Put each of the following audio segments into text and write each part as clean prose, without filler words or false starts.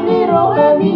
ni rohani.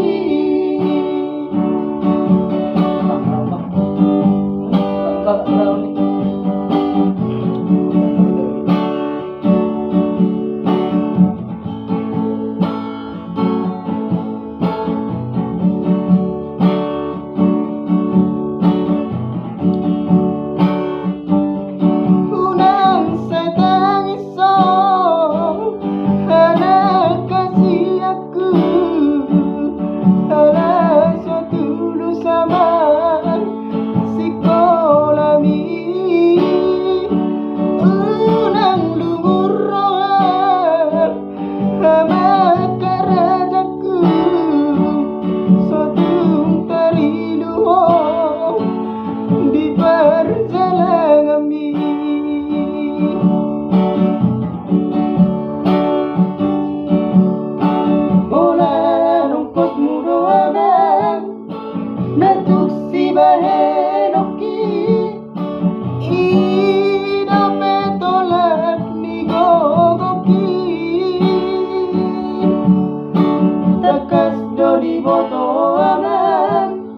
Di boto aman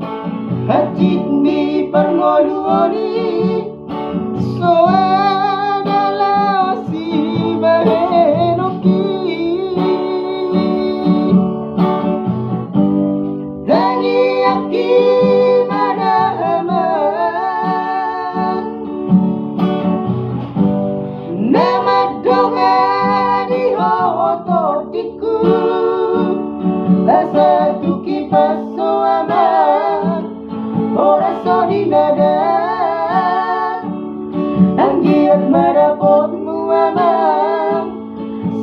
hajit mi perngoluani so adalah si bahenoki dani aki mana aman nama doa di hototiku asa tuki paso aman ora so di nada ang giat marapotmu aman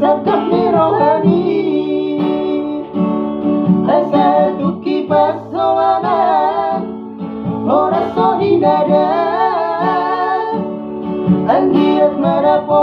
sakap ni rohani asa tuki paso aman ora so di nada ang giat marapotmu